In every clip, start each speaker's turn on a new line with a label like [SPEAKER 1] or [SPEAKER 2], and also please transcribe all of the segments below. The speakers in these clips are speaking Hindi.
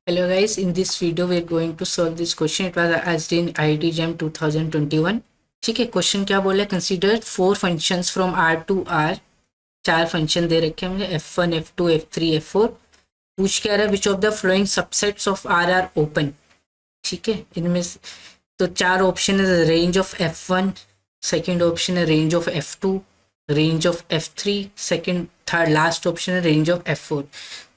[SPEAKER 1] Hello guys, in this video we are going to solve this question. It was asked in IIT JAM 2021. ठीक है, क्वेश्चन क्या बोला है? Consider 4 functions from R to R. 4 function दे रखे हैं मुझे, F1, F2, F3, F4. पूछ क्या रहा है? Which of the following subsets of R are open. ठीक है, इनमें तो 4 ऑप्शन है. Range of F1, second option है range of F2, range of F3, second third last option है रेंज ऑफ F4.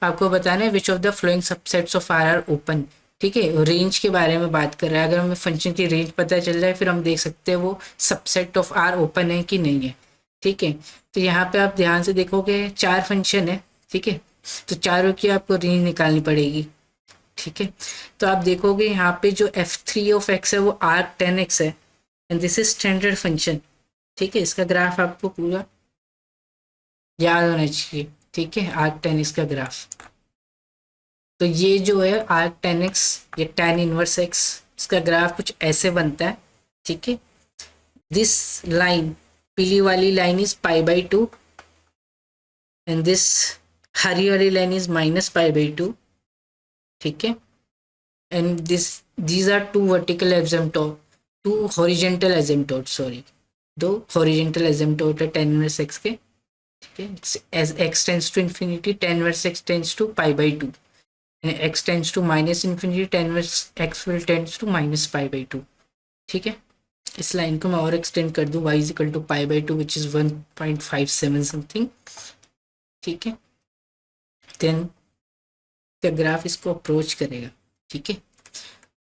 [SPEAKER 1] आपको बताना है which of the following subsets of R are open. ठीक है, रेंज के बारे में बात कर रहा है. अगर हमें फंक्शन की रेंज पता चल जाए फिर हम देख सकते हैं वो सबसेट ऑफ R ओपन है कि नहीं है. ठीक है, तो यहाँ पे आप ध्यान से देखोगे 4 फंक्शन है. ठीक है, तो चारों की आपको रेंज निकालनी पड़ेगी. ठीक है, तो आप देखोगे यहाँ पे जो F3 ऑफ x है वो arc10x है and this is standard function. ठीक है, इसका ग्राफ आपको पूरा याद होना चाहिए. ठीक है, arc10x का ग्राफ. तो ये जो है arc10x या tan इनवर्स x, इसका ग्राफ कुछ ऐसे बनता है. ठीक है, दिस लाइन, पीली वाली लाइन इज π/2 एंड दिस हरी वाली लाइन इज -π/2. ठीक है, and these are two vertical asymptote, two horizontal asymptote, sorry, 2 horizontal asymptote है tan इनवर्स x के. ठीक है, as x tends to infinity tan inverse x tends to π/2 and x tends to minus infinity tan inverse x will tends to minus π/2. ठीक है, इस लाइन को मैं और एक्सटेंड कर दूं y is equal to π/2 which is 1.57 something. ठीक है, देन का ग्राफ इसको अप्रोच करेगा. ठीक है,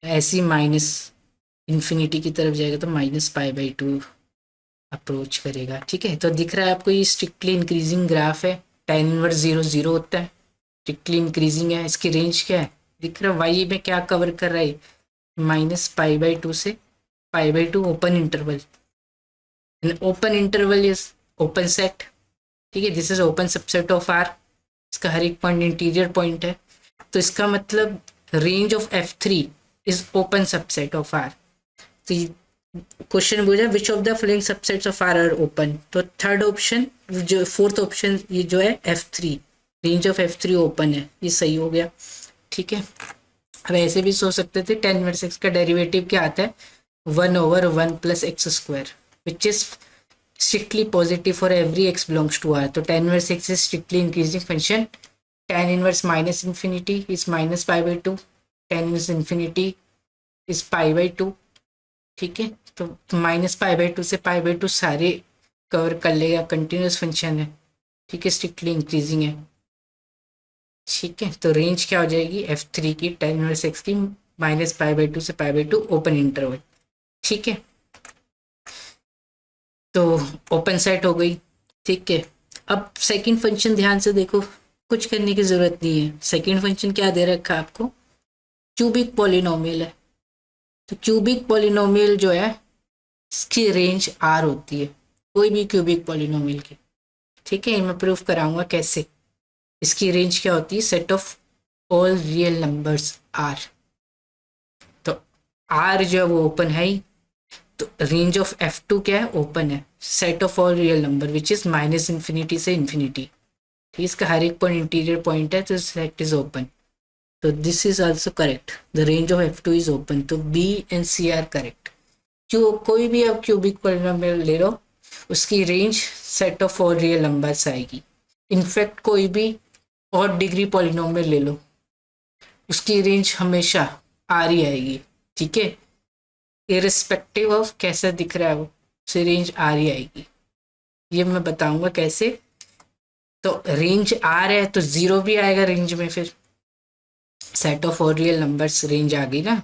[SPEAKER 1] ऐसी माइनस इन्फिनिटी की तरफ जाएगा तो -π/2 अप्रोच करेगा. ठीक है, तो दिख रहा है आपको ये स्ट्रिक्टली इंक्रीजिंग ग्राफ है. tan इनवर्स 0 0 होता है, स्ट्रिक्टली इंक्रीजिंग है. इसकी रेंज क्या है दिख रहा है, वाई में क्या कवर कर रहा है, -π/2 से π/2 open interval. Open interval is open set. ठीक है, this is open subset of R. इसका हर एक पॉइंट इंटीरियर पॉइंट है, तो इसका मतलब range of F3 is open subset of R. तो क्वेश्चन बोला which of the following subsets of R are open. तो थर्ड ऑप्शन, जो फोर्थ ऑप्शन, ये जो है F3, range of F3 open है, ये सही हो गया. ठीक है, अब ऐसे भी सोच सकते थे tan इनवर्स x का डेरिवेटिव क्या आता है, 1/1 + x² which is strictly positive for every x belongs to R. तो tan inverse x is strictly increasing function. tan inverse minus infinity is -π/2, tan inverse infinity is π/2. ठीक है, तो -π/2 से π/2 सारे कवर कर लेगा, कंटिन्यूस फंक्शन है. ठीक है, स्ट्रिक्टली इंक्रीजिंग है. ठीक है, तो रेंज क्या हो जाएगी F3 की, tan इनवर्स x की, -π/2 से π/2 ओपन इंटरवल. ठीक है, तो ओपन सेट हो गई. ठीक है, अब सेकंड फंक्शन ध्यान से देखो, कुछ करने की जरूरत नहीं है. सेकंड फंक्शन क्या दे रखा है आपको, क्यूबिक पॉलिनोमियल है. तो क्यूबिक पॉलिनोमियल जो है इसकी रेंज R होती है, कोई भी क्यूबिक पॉलिनोमियल की. ठीक है, मैं प्रूफ कराऊंगा कैसे. इसकी रेंज क्या होती है, set of all real numbers R. तो R जो है वो ओपन है ही, तो रेंज ऑफ F2 क्या है, ओपन है, set of all real number which is -infinity से इन्फिनिटी. ठीक है, इसका हर एक पॉइंट इंटीरियर पॉइंट है, तो सेट इज ओपन. तो this is also correct, the range of F2 is open. तो B and C are correct. क्यों, कोई भी आप क्यूबिक पॉलिनोमियल ले लो, उसकी range set of all real numbers आएगी. इनफैक्ट कोई भी और डिग्री पॉलिनोमियल ले लो, उसकी रेंज हमेशा R ही आएगी. ठीक है, इररिस्पेक्टिव ऑफ कैसा दिख रहा है वो, उसकी रेंज R ही आएगी. ये मैं बताऊंगा कैसे. तो रेंज R है तो 0 भी आएगा रेंज में, फिर set of all real numbers range आ गई ना,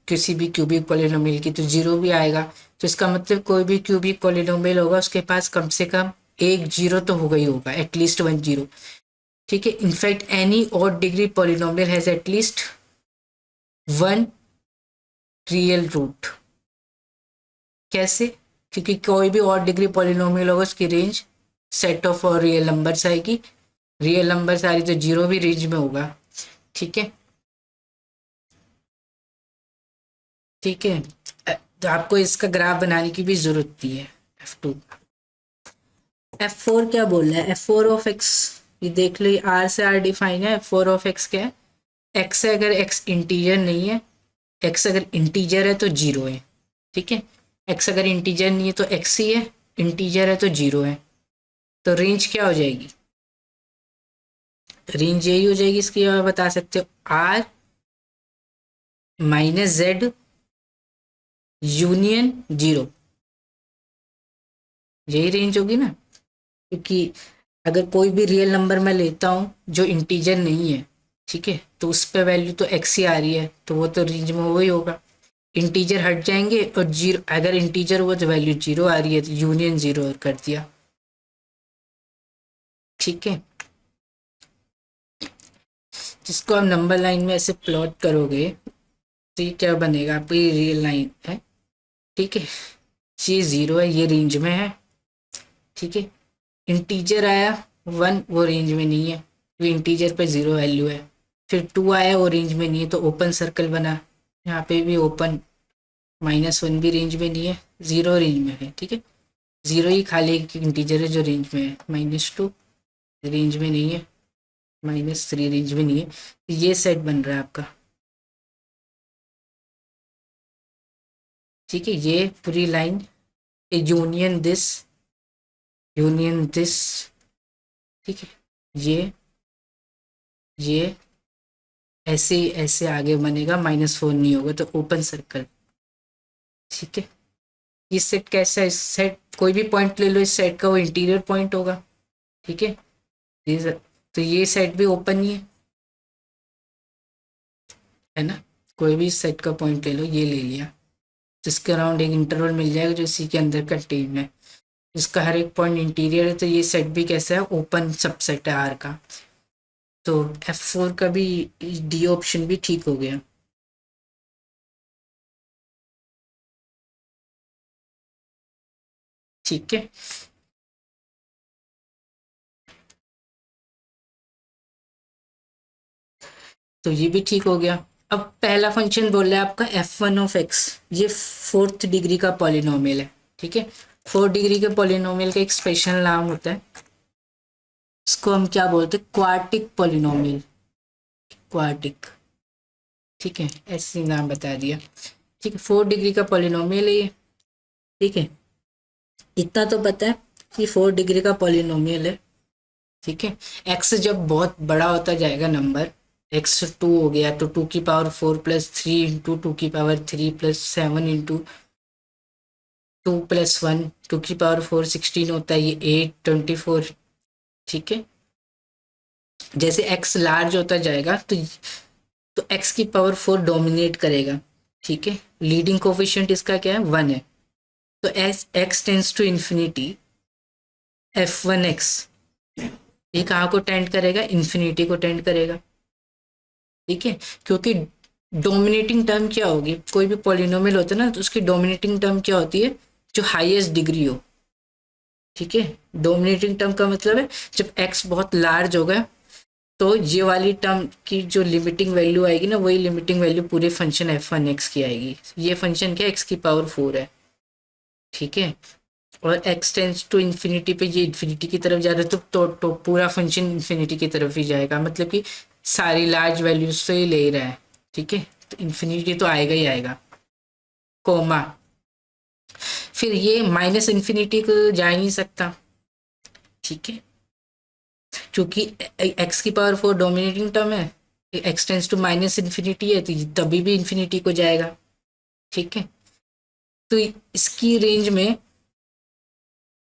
[SPEAKER 1] किसी भी क्यूबिक पॉलिनोमियल की, तो 0 भी आएगा. तो इसका मतलब कोई भी क्यूबिक पॉलिनोमियल होगा उसके पास कम से कम एक 0 तो होगा ही होगा, एटलीस्ट 1 0. ठीक है, in fact any odd degree polynomial has at least 1 real root. कैसे, क्योंकि कोई भी ऑड डिग्री पॉलिनोमियल होगा उसकी रेंज सेट ऑफ और रियल नंबर्स आएगी. रियल नंबर सारी तो 0 भी रेंज में होगा. ठीक है, ठीक है, तो आपको इसका ग्राफ बनाने की भी जरूरत नहीं है. F2, F4 क्या बोल रहा है, F4 ऑफ x, ये देख लो, R से R डिफाइन है. F4 ऑफ x क्या है, एक्स है, अगर एक्स इंटीजर नहीं है, एक्स अगर इंटीजर है तो जीरो है, ठीक है। एक्स अगर इंटीजर नहीं है तो एक्स ही है, इंटीजर है तो जीरो है। तो रेंज क्या हो जाएगी, रेंज यही हो जाएगी इसकी, आप बता सकते हो R minus Z union zero, यही रेंज होगी ना। क्योंकि अगर कोई भी रियल नंबर मैं लेता हूँ जो इंटीजर नहीं है, ठीक है, तो उस पे वैल्यू तो एक्स ही आ रही है, तो वो तो रेंज में वही होगा। इंटीजर हट जाएंगे और जीरो, अगर इंटीजर हुआ तो वैल्यू जीरो आ रही है, तो यूनियन जीरो कर दिया, ठीक है। जिसको आप नंबर लाइन में ऐसे प्लॉट करोगे तो ये क्या बनेगा, आपकी ये रियल लाइन है, ठीक है। ये जीरो है, ये रेंज में है, ठीक है। इंटीजर आया वन, वो रेंज में नहीं है, वो इंटीजर पे जीरो वैल्यू है। फिर टू आया, वो रेंज में नहीं है, तो ओपन सर्कल बना, यहाँ पे भी ओपन, माइनस वन भी रेंज में नहीं है, जीरो रेंज में है, ठीक है। जीरो ही खाली एक इंटीजर है जो रेंज में है, माइनस टू रेंज में नहीं है, माइनस थ्री रेंज में नहीं है। ये सेट बन रहा है आपका, ठीक है। ये पूरी line union this, union this, ठीक है। ये ऐसे ऐसे आगे बनेगा, माइनस फोर नहीं होगा तो ओपन सर्कल, ठीक है। ये सेट कैसा है, इस सेट कोई भी पॉइंट ले लो, इस सेट का वो इंटीरियर पॉइंट होगा, ठीक है। ये तो ये सेट भी ओपन ही है ना, कोई भी सेट का पॉइंट ले लो, ये ले लिया, जिसके अराउंड एक इंटरवल मिल जाएगा जो इसी के अंदर कंटेन है, जिसका हर एक पॉइंट इंटीरियर है, तो ये सेट भी कैसा है, ओपन सबसेट है आर का। तो F4 का भी डी ऑप्शन भी ठीक हो गया, ठीक है। तो ये भी ठीक हो गया। अब पहला फंक्शन बोल रहा है आपका f1 ऑफ x, ये फोर्थ डिग्री का पॉलिनोमियल है, ठीक है। फोर्थ डिग्री के पॉलिनोमियल का एक स्पेशल नाम होता है, इसको हम क्या बोलते हैं, क्वार्टिक पॉलिनोमियल, क्वार्टिक, ठीक है, ऐसे नाम बता दिया, ठीक है। फोर्थ डिग्री का पॉलिनोमियल है ये, ठीक है। इतना तो पता है कि फोर्थ डिग्री का पॉलिनोमियल है, ठीक है। एक्स जब बहुत बड़ा होता जाएगा नंबर, एक्स टू हो गया तो टू की power four plus three into two की power three plus seven into two plus one, two की पावर फोर सिक्सटीन होता है, ये एट ट्वेंटी फोर, ठीक है। जैसे एक्स लार्ज होता जाएगा तो एक्स की पावर फोर डोमिनेट करेगा, ठीक है। लीडिंग कोफिशिएंट इसका क्या है, वन है। तो as x tends to infinity, f1x ये कहाँ को टेंड करेगा, इन्फिनिटी को टेंड करेगा, ठीक है। क्योंकि डोमिनेटिंग टर्म क्या होगी, कोई भी पॉलिनोमियल होता है ना, तो उसकी डोमिनेटिंग टर्म क्या होती है, जो हाईएस्ट डिग्री हो, ठीक है। डोमिनेटिंग टर्म का मतलब है जब एक्स बहुत लार्ज होगा तो ये वाली टर्म की जो लिमिटिंग वैल्यू आएगी ना, वही लिमिटिंग वैल्यू पूरे फंक्शन f1x की आएगी। ये फंक्शन क्या, एक्स की पावर फोर है, ठीक है। और एक्स टेंस टू इन्फिनिटी पे ये इन्फिनिटी की तरफ जा रहा है, तो पूरा फंक्शन इन्फिनिटी की तरफ ही जाएगा, मतलब कि सारी लार्ज वैल्यूज से ही ले रहा है, ठीक है। तो इन्फिनिटी तो आएगा ही आएगा, कोमा। फिर ये माइनस इन्फिनिटी को जा ही नहीं सकता, ठीक है, क्योंकि एक्स की पावर फोर डोमिनेटिंग टर्म है, x tends to minus infinity है, तो तभी भी इन्फिनिटी को जाएगा, ठीक है। तो इसकी रेंज में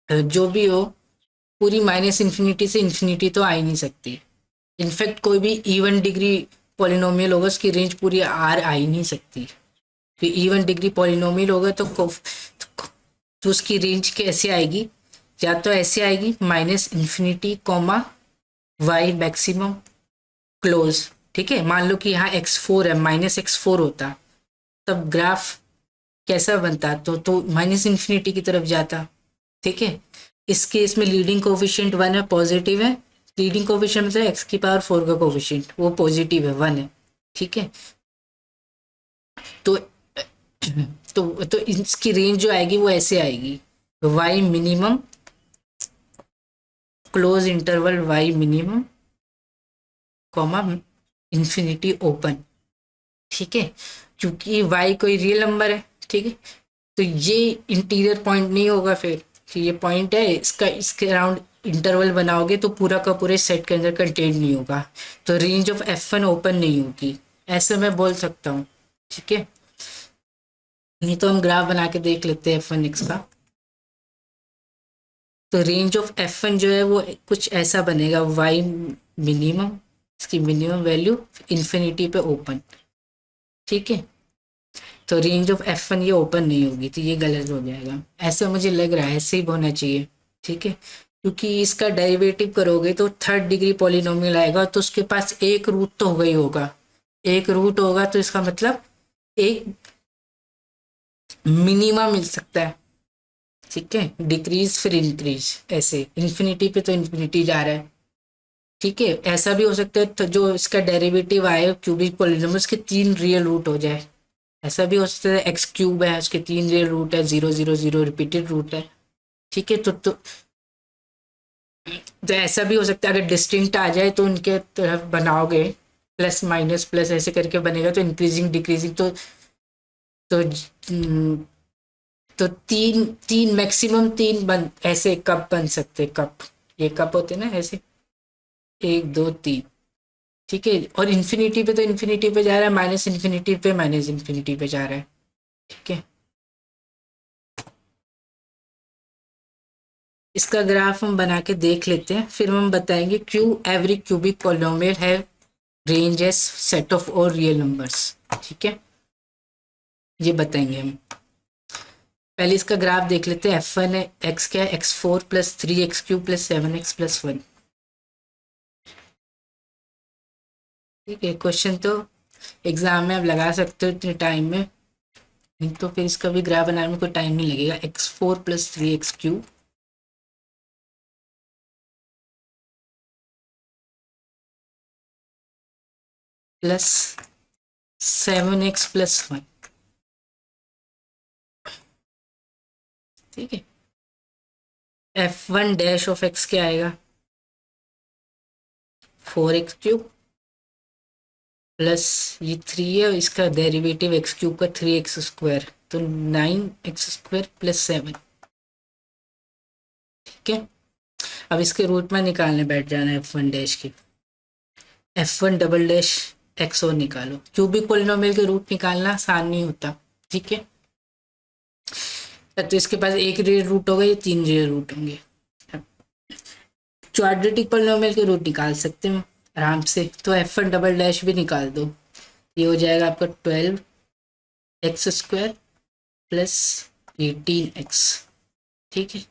[SPEAKER 1] जो भी हो, पूरी माइनस इन्फिनिटी से इन्फिनिटी तो आ ही नहीं सकती। इनफैक्ट कोई भी इवन डिग्री पॉलिनोमियल होगा उसकी रेंज पूरी आर आ ही नहीं सकती। फिर इवन डिग्री पॉलिनोमियल होगा तो उसकी रेंज कैसे आएगी, या तो ऐसे आएगी minus infinity comma y maximum close, ठीक है। मान लो कि यहाँ x4 है, माइनस x4 होता, तब ग्राफ कैसा बनता, तो माइनस इन्फिनिटी की तरफ जाता, ठीक है। इस केस में लीडिंग कोफिशिएंट वन है, पॉजिटिव है, लीडिंग कोफिशिएंट मतलब एक्स की पावर फोर का कोफिशिएंट वो पॉजिटिव है, वन है, ठीक है। तो तो इसकी रेंज जो आएगी वो ऐसे आएगी, y minimum close interval y minimum comma infinity open, ठीक है, क्योंकि y कोई रियल नंबर है, ठीक है, तो ये इंटीरियर पॉइंट नहीं होगा फिर कि ये पॉइंट है, इसका इसके अराउंड इंटरवल बनाओगे तो पूरा का पूरे सेट के अंदर कंटेन नहीं होगा, तो रेंज ऑफ F1 ओपन नहीं होगी, ऐसे मैं बोल सकता हूँ, ठीक है। नहीं तो हम ग्राफ बना के देख लेते हैं F1 का। तो रेंज ऑफ F1 जो है वो कुछ ऐसा बनेगा, y मिनिमम, इसकी मिनिमम वैल्यू इन्फिनिटी पे ओपन, ठीक है। तो रेंज ऑफ F1 ये ओपन नहीं होगी, तो ये गलत हो जाएगा, ऐसा मुझे लग रहा है, ऐसे ही होना चाहिए, ठीक है, क्योंकि इसका डेरिवेटिव करोगे तो थर्ड डिग्री पॉलिनोमियल आएगा, तो उसके पास एक रूट तो होगा ही होगा, एक रूट होगा तो इसका मतलब एक मिनिमा मिल सकता है, ठीक है, डिक्रीज फिर इंक्रीज, ऐसे इन्फिनिटी पे तो इन्फिनिटी जा रहा है, ठीक है। ऐसा भी हो सकता है तो जो इसका डेरिवेटिव आए क्यूबिक पॉलिनोमियल उसके 3 रियल रूट हो जाए, ऐसा भी हो सकता है, एक्स क्यूब है उसके 3 रियल रूट है, 0 0 0 रिपीटेड रूट है, ठीक है। तो ऐसा भी हो सकता है, अगर डिस्टिंक्ट आ जाए तो उनके तरफ बनाओगे, प्लस माइनस प्लस ऐसे करके बनेगा, तो इंक्रीजिंग डिक्रीजिंग, तो तो तीन तीन मैक्सिमम तीन बन ऐसे कप बन सकते, कप, ये कप होते हैं ना ऐसे, 1 2 3, ठीक है। और इन्फिनिटी पे तो इन्फिनिटी पे जा रहा है, माइनस इन्फिनिटी पे माइनस इन्फिनिटी पे जा रहा है, ठीक है। इसका ग्राफ हम बना के देख लेते हैं, फिर हम बताएंगे क्यू एवरी क्यूबिक पॉलिनोमियल है रेंज एस सेट ऑफ और रियल नंबर्स, ठीक है, ये बताएंगे हम। पहले इसका ग्राफ देख लेते हैं, F1 है, एक्स क्या है, x4 + 3x³ + 7x + 1, ठीक है। क्वेश्चन तो एग्जाम में आप लगा सकते हो इतने टाइम में, नहीं तो फिर इसका भी ग्राफ बनाने में कोई टाइम नहीं लगेगा, x4 + 3x³ + 7x + 1, ठीक है। F1 डैश ऑफ x क्या आएगा, 4x³ प्लस ये 3 है, इसका डेरिवेटिव x³ का 3x², तो 9x² + 7, ठीक है। अब इसके रूट में निकालने बैठ जाना है F1 डैश की, F1 डबल डैश एक्स और निकालो, क्यूबिक पोलिनोमियल के रूट निकालना आसान नहीं होता, ठीक है। तो इसके पास एक रियल रूट होगा, ये 3 रियल रूट होंगे, क्वाड्रेटिक पोलिनोमियल के रूट निकाल सकते हैं आराम से, तो F1 डबल डैश भी निकाल दो, ये हो जाएगा आपका 12x² + 18x, ठीक है।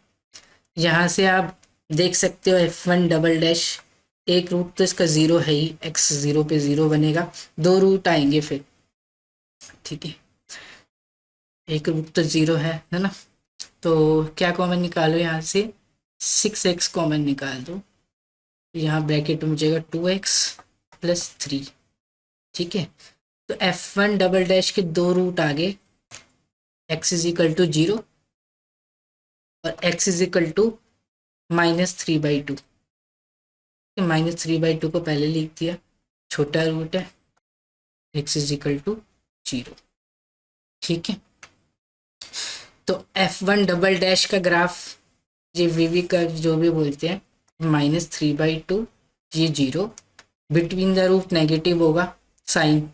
[SPEAKER 1] यहाँ से आप देख सकते हो F1 डबल डैश, एक रूट तो इसका 0 है ही, x 0 पे 0 बनेगा, 2 रूट आएंगे फिर, ठीक है, एक रूट तो 0 है ना, तो क्या कॉमन निकालो यहाँ से, 6x कॉमन निकाल दो, यहाँ ब्रैकेट में मुझेगा 2x + 3, ठीक है। तो F1 डबल डैश के 2 रूट आ गए, x = 0 और x = -3/2, -3/2 को पहले लिख दिया, छोटा रूट है, x = 0, ठीक है। तो F1 डबल डैश का ग्राफ, ये वीवी का जो भी बोलते हैं, -3/2, ये 0, बिटवीन द रूट नेगेटिव होगा साइन,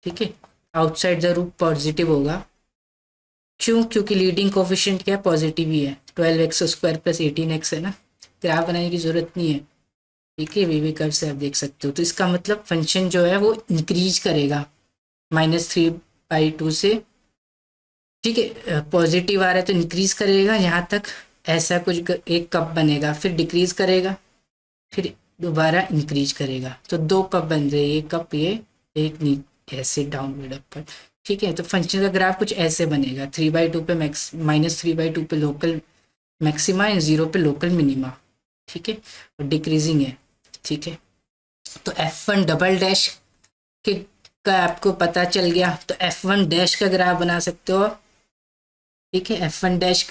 [SPEAKER 1] ठीक है, आउटसाइड द रूट पॉजिटिव होगा, क्यों, क्योंकि लीडिंग कोफिशिएंट क्या है, पॉजिटिव ही है, 12x² + 18x है ना, ग्राफ बनाने की जरूरत नहीं है, ठीक है, वीवी कर्व से आप देख सकते हो। तो इसका मतलब फंक्शन जो है वो इंक्रीज करेगा -3/2 से, ठीक है, पॉजिटिव आ रहा है तो इंक्रीज करेगा यहाँ तक, ऐसा कुछ एक कप बनेगा, फिर डिक्रीज करेगा, फिर दोबारा इंक्रीज करेगा, तो 2 कप बन रहे, ये कप, ये एक नीचे ऐसे डाउनवर्ड अपर, ठीक है। तो फंक्शन का ग्राफ कुछ ऐसे बनेगा, 3/2 पे -3/2 पे लोकल मैक्सिमा एंड 0 पे लोकल मिनिमा, ठीक है, और डिक्रीजिंग है, ठीक है। तो F1 डबल डैश के का आपको पता चल गया, तो F1 डैश का ग्राफ बना सकते हो, ठीक है। F1 डैश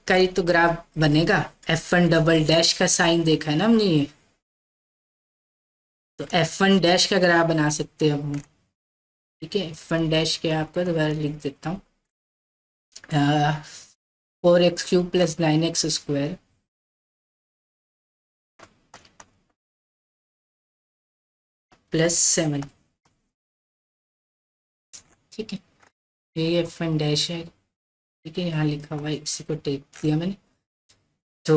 [SPEAKER 1] का ही तो ग्राफ बनेगा, F1 डबल डैश का साइन देखा है ना हमने, ये तो F1 डैश का ग्राफ बना सकते हैं अब हम। ठीक है, F1 डैश क्या है आपका, दोबारा लिख देता हूँ। 4x³ + 9x² + 7। ठीक है, ये F1 डैश है। ठीक है, यहाँ लिखा हुआ है, इसी को टेप दिया मैंने। तो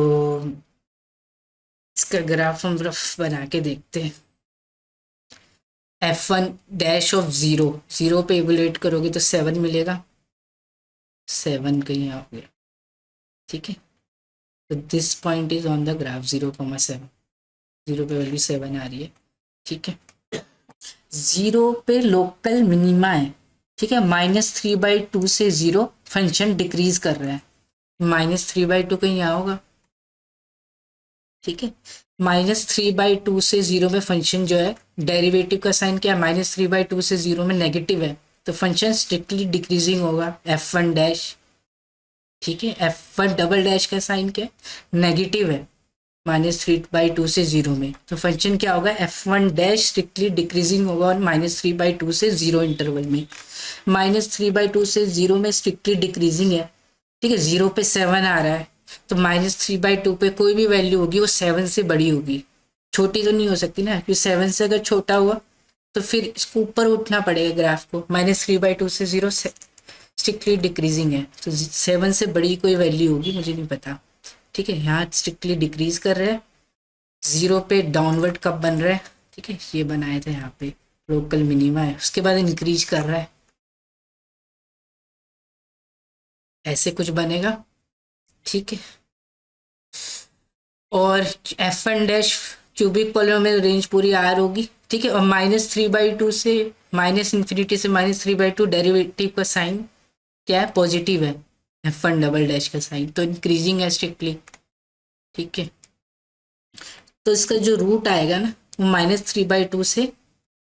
[SPEAKER 1] इसका ग्राफ हम रफ बना के देखते हैं। F1 डैश ऑफ 0, 0 पे इवोल्यूट करोगे तो 7 मिलेगा, 7 कहीं आ गया। ठीक है, तो this point is on the graph 0,7, 0 पे वैल्यू 7 आ रही है। ठीक है, 0 पे लोकल मिनिमा है। ठीक है, -3/2 से 0 फंक्शन डिक्रीज कर रहा है। -3/2 कहीं यहाँ होगा। ठीक है, -3/2 से 0 में फंक्शन जो है, डेरिवेटिव का साइन क्या है, -3/2 से 0 में नेगेटिव है, तो फंक्शन स्ट्रिक्टली डिक्रीजिंग होगा, F1 डैश। ठीक है, F1 डबल डैश का साइन क्या है, नेगेटिव है, -3/2 से 0 में, तो फंक्शन क्या होगा, F1 डैश स्ट्रिक्टली डिक्रीजिंग होगा और -3/2 से 0 इंटरवल में। -3/2 से 0 में स्ट्रिक्टली डिक्रीजिंग है। ठीक है, 0 पे 7 आ रहा है, तो -3/2 पे कोई भी वैल्यू होगी वो 7 से बड़ी होगी, छोटी तो नहीं हो सकती ना, क्योंकि 7 से अगर छोटा हुआ तो फिर इसको ऊपर उठना पड़ेगा ग्राफ को। -3/2 से 0 स्ट्रिक्टली डिक्रीजिंग है, तो 7 से बड़ी कोई वैल्यू होगी, मुझे नहीं पता। ठीक है, यहाँ स्ट्रिक्टली डिक्रीज कर रहे हैं, 0 पे डाउनवर्ड कब बन रहा है। ठीक है, ये बनाए थे यहाँ पे लोकल मिनिमा है, उसके बाद इंक्रीज कर रहा है, ऐसे कुछ बनेगा। ठीक है, और F1 dash cubic polynomial range पूरी R होगी। ठीक है, और -3/2 से -∞ से -3/2 डेरिवेटिव का साइन क्या है, पॉजिटिव है, F1 डबल डैश का साइन, तो इंक्रीजिंग है स्ट्रिक्टली। ठीक है, तो इसका जो रूट आएगा ना, वो -3/2 से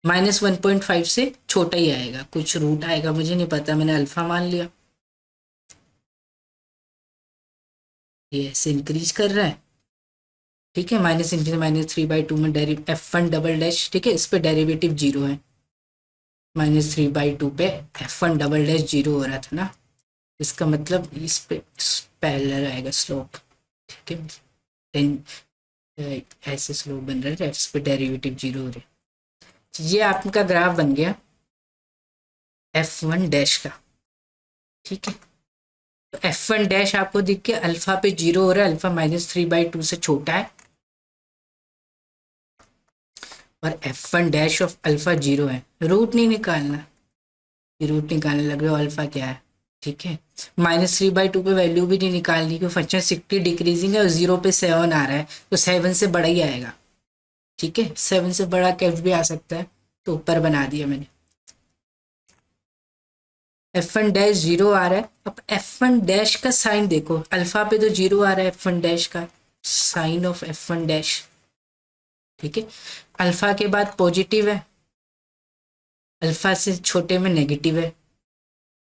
[SPEAKER 1] -1.5 से छोटा ही आएगा, कुछ रूट आएगा, मुझे नहीं पता, मैंने अल्फा मान लिया। ये ऐसे इंक्रीज कर रहा है। ठीक है, -∞ में F1 डबल डैश। ठीक है, इस पे डेरिवेटिव 0 है, -3/2 पे F1 डबल डैश 0 हो रहा था ना, इसका मतलब इस पे पैरेलल आएगा स्लोप। ठीक है, 10 ऐसे स्लोप बन रहा है, इस पे डेरिवेटिव 0 हो रहा है। ये आपका ग्राफ बन गया F1 डैश का। ठीक है, तो F1 डैश आपको दिख के अल्फा पे 0 हो रहा है, अल्फा -3/2 से छोटा है, और F1 डैश ऑफ अल्फा 0 है। रूट नहीं निकालना, ये रूट निकालने लग रहे हो, अल्फा क्या है। ठीक है, -3/2 पे वैल्यू भी नहीं निकालनी, क्योंकि फंक्शन स्ट्रिक्टली डिक्रीजिंग है और 0 पे 7 आ रहा है, तो 7 से बड़ा ही आएगा। ठीक है, 7 से बड़ा कैच भी आ सकता है, तो ऊपर बना दिया मैंने। F1 डैश 0 आ रहा है, अब F1 डैश का साइन देखो, अल्फा पे तो 0 आ रहा है, F1 डैश का साइन ऑफ F1 डैश। ठीक है, अल्फा के बाद पॉजिटिव है, अल्फा से छोटे में नेगेटिव है,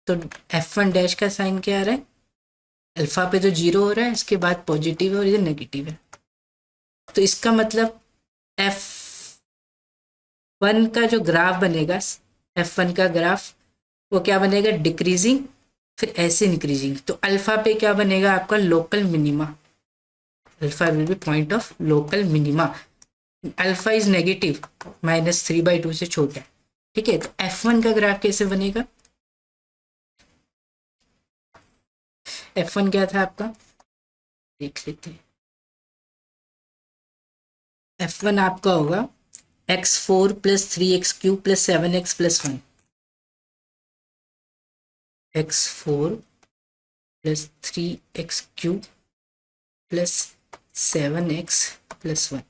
[SPEAKER 1] तो F1 डैश का साइन क्या आ रहा है, अल्फा पे तो 0 हो रहा है, इसके बाद पॉजिटिव है और इधर नेगेटिव है, तो इसका मतलब F1 का जो ग्राफ बनेगा, F1 का ग्राफ वो क्या बनेगा, डिक्रीजिंग, फिर ऐसे इंक्रीजिंग, तो अल्फा पे क्या बनेगा आपका, local minima. Alpha will be point of local minima, alpha is negative, -3/2 से छोटा है। ठीक है, तो F1 का ग्राफ कैसे बनेगा, F1 क्या था आपका, देख लेते हैं। F1 आपका होगा x4 + 3x³ + 7x + 1, x4 + 3x³ + 7x + 1।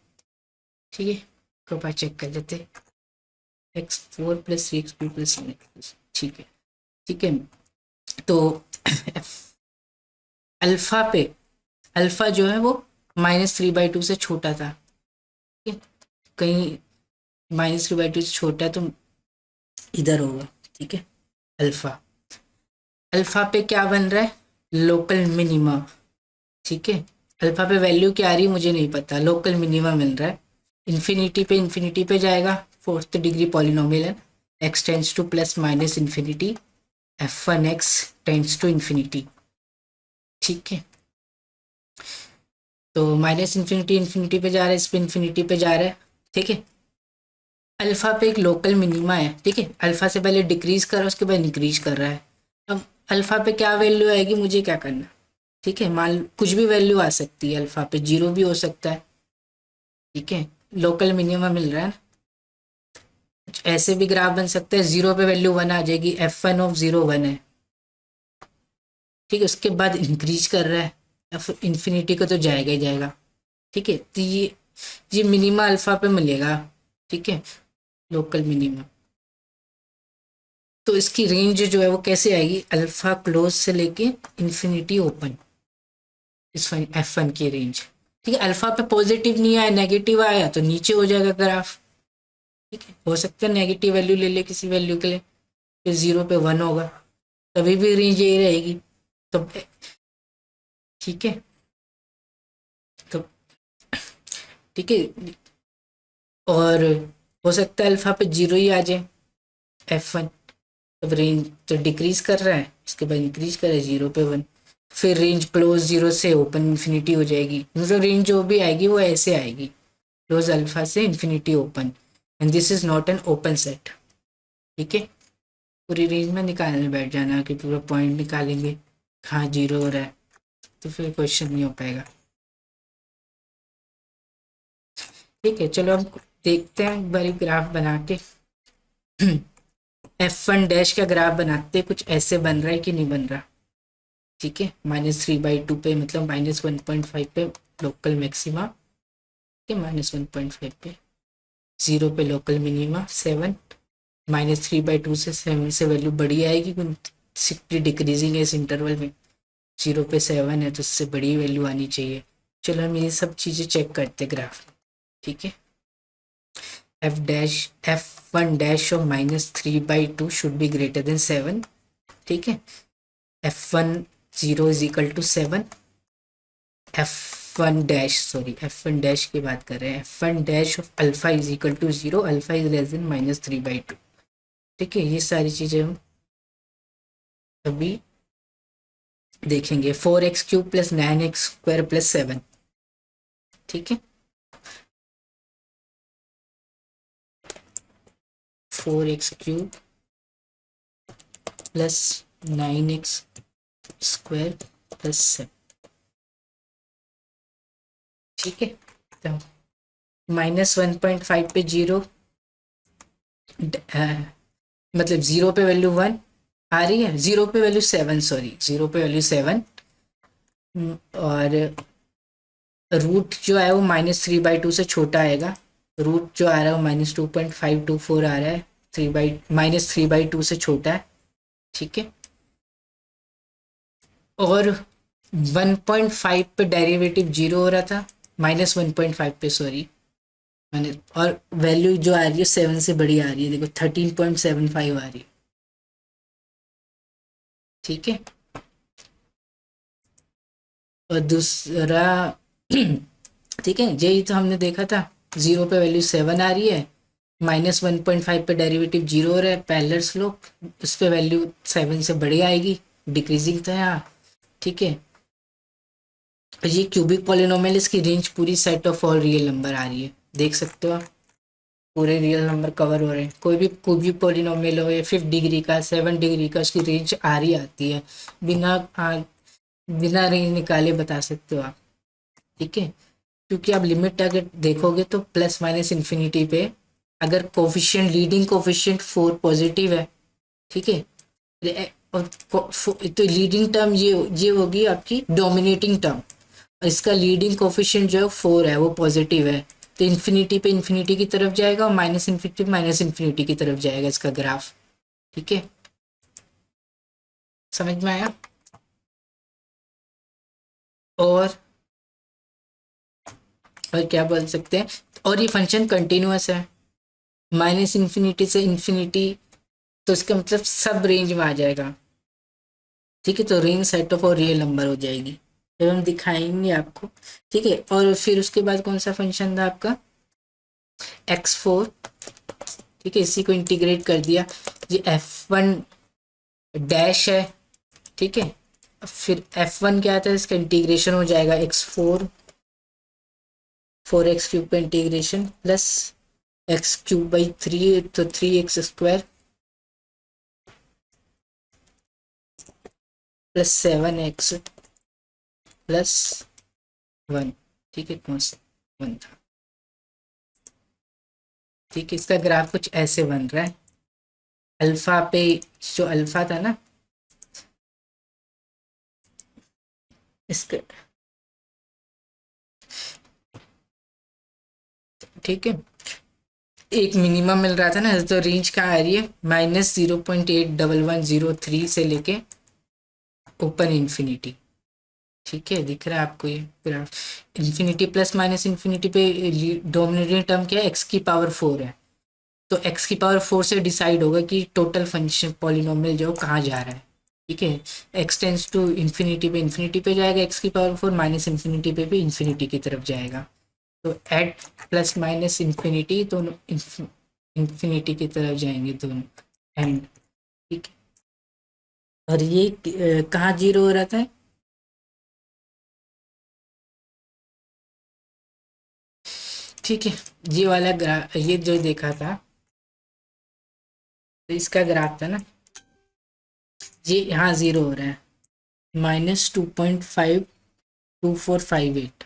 [SPEAKER 1] ठीक है, कपा चेक कर लेते हैं, x4 + 3x³ + 7x। ठीक है, ठीक है, तो अल्फा पे, अल्फा जो है वो -3/2 से छोटा था। ठीक है, कहीं -3/2 से छोटा है, तो इधर होगा। ठीक है, अल्फा, अल्फा पे क्या बन रहा है, लोकल मिनिमा। ठीक है, अल्फा पे वैल्यू क्या आ रही है मुझे नहीं पता, लोकल मिनिमा मिल रहा है, इन्फिनिटी पे जाएगा, फोर्थ डिग्री पॉलिनोमियल है, x tends to plus minus infinity, f1x tends to infinity. ठीक है, तो माइनस इन्फिनिटी पे जा रहा है, इस पे इन्फिनिटी पे जा रहा है। ठीक है, अल्फा पे एक लोकल मिनिमा है। ठीक है, अल्फा से पहले डिक्रीज कर रहा है, उसके बाद इंक्रीज कर रहा है। अब अल्फा पे क्या वैल्यू आएगी, मुझे क्या करना। ठीक है, मान कुछ भी वैल्यू आ सकती है, अल्फा पे 0 भी हो सकता है। ठीक है, लोकल मिनिमा मिल रहा है ना, ऐसे भी ग्राफ बन सकता है, 0 पे वैल्यू 1 आ जाएगी, f1 ऑफ 0 1 है। ठीक है, उसके बाद इंक्रीज कर रहा है, अब इन्फिनिटी को तो जाएगा ही जाएगा। ठीक है, तो ये मिनिमा अल्फा पे मिलेगा। ठीक है, लोकल मिनिमा। तो इसकी रेंज जो है वो कैसे आएगी, अल्फा क्लोज से लेके इन्फिनिटी ओपन, इस f1 की रेंज। ठीक है, अल्फा पे पॉजिटिव नहीं आया, नेगेटिव आया तो नीचे हो जाएगा ग्राफ। ठीक है, हो सकता है नेगेटिव वैल्यू ले ले किसी वैल्यू के लिए, फिर 0 पे 1 होगा, तभी भी रेंज यही रहेगी। तो ठीक है, तो ठीक है, और हो सकता है अल्फा पे 0 ही आ जाए f1, अब रेंज तो डिक्रीज कर रहा है, उसके बाद इंक्रीज कर रहा है 0 पे 1, फिर रेंज क्लोज 0 से ओपन इन्फिनिटी हो जाएगी। मतलब रेंज जो भी आएगी वो ऐसे आएगी, क्लोज अल्फा से infinity open, and this is not an open set. ठीक है, पूरी रेंज में निकालने बैठ जाना कि पूरा पॉइंट निकालेंगे कहाँ 0 हो रहा है, तो फिर क्वेश्चन नहीं हो पाएगा। ठीक है, चलो हम देखते हैं एक बार ग्राफ बना के। f1 डैश का ग्राफ बनाते, कुछ ऐसे बन रहा है कि नहीं बन रहा। ठीक है, -3/2 पे, मतलब -1.5 पे लोकल मैक्सिमा, ठीक है, -1.5 पे, 0 पे लोकल मिनिमा 7, -3/2 से 7 से वैल्यू बड़ी आएगी, सिक्सटी डिक्रीजिंग है इस इंटरवल में, 0 पे 7 है तो उससे बड़ी वैल्यू आनी चाहिए। चलो हम ये सब चीज़ें चेक करते ग्राफ। ठीक है, f1 dash of -3/2 should be greater than 7। ठीक है, f1 0 is equal to 7, f1 dash, sorry f1 dash की बात कर रहे हैं, f1 dash of alpha is equal to 0, alpha is less than -3/2। ठीक है, ये सारी चीज़ें हम अभी देखेंगे। 4x³ plus 9x² plus 7। ठीक है, 4x³ प्लस 9x² प्लस 7। ठीक है, तो -1.5 पे 0, मतलब 0 पे वैल्यू 1 आ रही है, 0 पे वैल्यू 7, सॉरी 0 पे वैल्यू 7, और रूट जो है वो -3/2 से छोटा आएगा, रूट जो आ रहा है वो -2.524 आ रहा है, -3/2 से छोटा है। ठीक है, और 1.5 पे डेरिवेटिव 0 हो रहा था, -1.5 पे, सॉरी मैंने, और वैल्यू जो आ रही है 7 से बड़ी आ रही है, देखो 13.75 आ रही है। ठीक है, और दूसरा ठीक है, यही तो हमने देखा था, 0 पे वैल्यू 7 आ रही है, -1.5 पे डेरिवेटिव 0 हो रहा है, पैरेलल स्लोप, उस पे वैल्यू 7 से बड़ी आएगी, डिक्रीजिंग था यहाँ। ठीक है, ये क्यूबिक पॉलिनोमियल, इसकी रेंज पूरी set of all real number आ रही है, देख सकते हो आप, पूरे रियल नंबर कवर हो रहे हैं, कोई भी क्यूबिक पॉलिनोमियल हो या 5 डिग्री का 7 डिग्री का, उसकी रेंज आ रही आती है, बिना बिना रेंज निकाले बता सकते हो आप। ठीक है, क्योंकि आप लिमिट अगर देखोगे तो प्लस माइनस इन्फिनिटी पे, अगर कोफिशिएंट, लीडिंग कोफिशिएंट 4 पॉजिटिव है, ठीक है, और तो लीडिंग टर्म ये होगी आपकी डोमिनेटिंग टर्म, और इसका लीडिंग कोफिशिएंट जो है 4 है, वो पॉजिटिव है, तो इन्फिनिटी पे इन्फिनिटी की तरफ जाएगा, और माइनस इन्फिनिटी की तरफ जाएगा इसका ग्राफ। ठीक है, समझ में आया। और क्या बोल सकते हैं, और ये फंक्शन कंटिन्यूअस है, -इन्फिनिटी से इन्फिनिटी, तो इसका मतलब सब रेंज में आ जाएगा। ठीक है, तो रेंज सेट ऑफ और रियल नंबर हो जाएगी, जब हम दिखाएंगे आपको। ठीक है, और फिर उसके बाद कौन सा फंक्शन था आपका, x4, ठीक है, इसी को इंटीग्रेट कर दिया, ये f1 डैश है, ठीक है, फिर f1 क्या आता है, इसका इंटीग्रेशन हो जाएगा x4, 4x³ का इंटीग्रेशन प्लस x³ तो 3x² प्लस 7x प्लस 1, ठीक है, कॉन्स्ट 1 था, ठीक है। इसका ग्राफ कुछ ऐसे बन रहा है, अल्फा पे जो अल्फा था ना, इसका, ठीक है, एक मिनिमम मिल रहा था ना, तो रेंज कहाँ आ रही है, -0.81103 से लेके ओपन इन्फिनिटी, ठीक है, दिख रहा है आपको ये graph, infinity plus minus infinity पे डोमिनेटिंग टर्म क्या है, x⁴ है, तो x⁴ से डिसाइड होगा कि टोटल फंक्शन पॉलिनोमियल जो कहाँ जा रहा है, ठीक है, x टेंस टू इन्फिनिटी पे जाएगा x⁴, माइनस इन्फिनिटी पे भी इन्फिनिटी की तरफ जाएगा, तो एट प्लस माइनस इन्फिनिटी दोनों इन्फिनिटी की तरफ जाएंगे दोनों एंड, ठीक है, और ये कहाँ जीरो हो रहा था, ठीक है, ये वाला ग्राफ, ये जो देखा था, तो इसका ग्राफ था ना, ये यहाँ जीरो हो रहा है, -2.52458,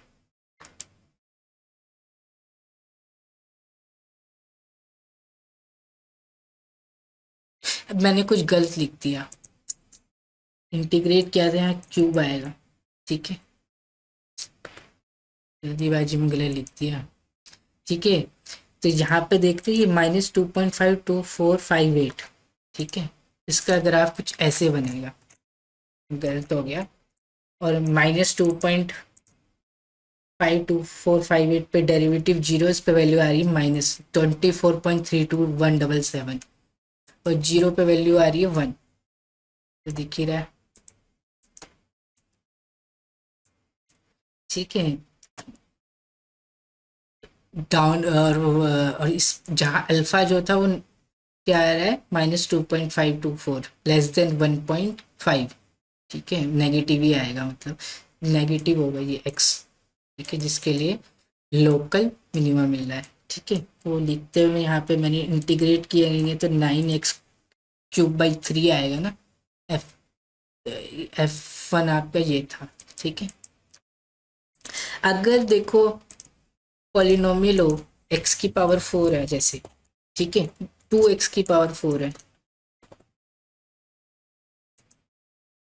[SPEAKER 1] अब मैंने कुछ गलत लिख दिया, इंटीग्रेट किया था, यहाँ क्यूब आएगा, ठीक है, जल्दीबाजी में गलत लिख दिया, ठीक है, तो यहाँ पे देखते हैं ये -2.52458, ठीक है, इसका ग्राफ कुछ ऐसे बनेगा, गलत हो गया, और -2.52458 पे डेरिवेटिव जीरो, इस पे वैल्यू आ रही है -24.32177, और जीरो पे वैल्यू आ रही है 1, तो दिख ही रहा है, ठीक है, डाउन, और इस जहाँ अल्फा जो था वो क्या आ रहा है, -2.524 लेस देन 1.5, ठीक है, नेगेटिव ही आएगा, मतलब नेगेटिव होगा ये x, ठीक है, जिसके लिए लोकल मिनिमम मिल रहा है, ठीक है, वो लिखते हुए यहाँ पे मैंने इंटीग्रेट किया रहेंगे तो 9x³/3 आएगा ना, एफ f1 आपका ये था, ठीक है, अगर देखो पॉलिनोमियल हो x⁴ है जैसे, ठीक है, 2x⁴ है,